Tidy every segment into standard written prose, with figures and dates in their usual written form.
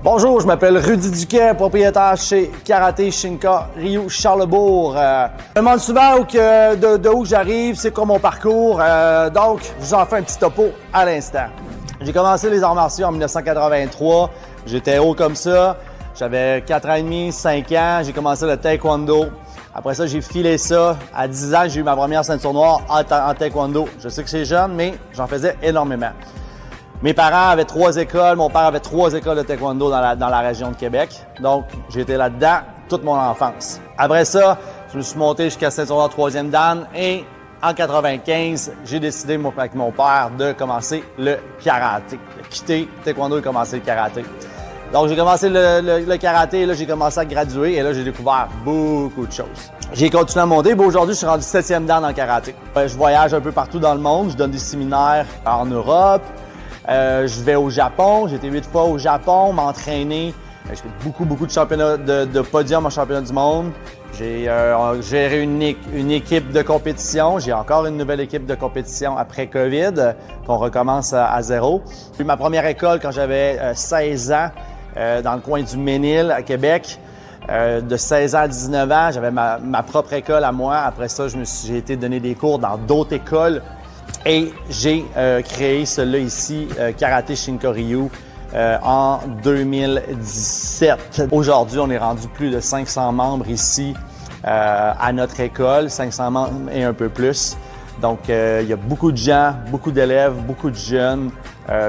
Bonjour, je m'appelle Rudy Duquet, propriétaire chez Karaté Shinka Ryu Charlesbourg. Je me demande souvent de où j'arrive, c'est quoi mon parcours, donc je vous en fais un petit topo à l'instant. J'ai commencé les arts martiaux en 1983, j'étais haut comme ça, j'avais 4 ans et demi, 5 ans, j'ai commencé le taekwondo. Après ça, j'ai filé ça. À 10 ans, j'ai eu ma première ceinture noire en taekwondo. Je sais que c'est jeune, mais j'en faisais énormément. Mes parents avaient 3 écoles. Mon père avait 3 écoles de taekwondo dans la région de Québec. Donc, j'ai été là-dedans toute mon enfance. Après ça, je me suis monté jusqu'à ceinture noire 3e dan et en 95, j'ai décidé avec mon père de commencer le karaté. De quitter le taekwondo et commencer le karaté. Donc, j'ai commencé le karaté et là, j'ai commencé à graduer et là, j'ai découvert beaucoup de choses. J'ai continué à monter. Aujourd'hui, je suis rendu 7e dan en karaté. Je voyage un peu partout dans le monde. Je donne des séminaires en Europe. Je vais au Japon. J'ai été 8 fois au Japon, m'entraîner. J'ai fait beaucoup de championnats de podium en championnat du monde. J'ai géré une équipe de compétition. J'ai encore une nouvelle équipe de compétition après COVID, qu'on recommence à zéro. J'ai eu ma première école quand j'avais 16 ans. Dans le coin du Ménil, à Québec. De 16 ans à 19 ans, j'avais ma propre école à moi. Après ça, j'ai été donner des cours dans d'autres écoles et j'ai créé cela ici, Karaté Shinka Ryu, en 2017. Aujourd'hui, on est rendu plus de 500 membres ici à notre école, 500 membres et un peu plus. Donc, il y a beaucoup de gens, beaucoup d'élèves, beaucoup de jeunes,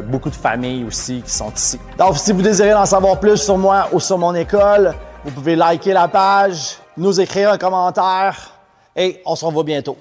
beaucoup de familles aussi qui sont ici. Donc, si vous désirez en savoir plus sur moi ou sur mon école, vous pouvez liker la page, nous écrire un commentaire et on se revoit bientôt.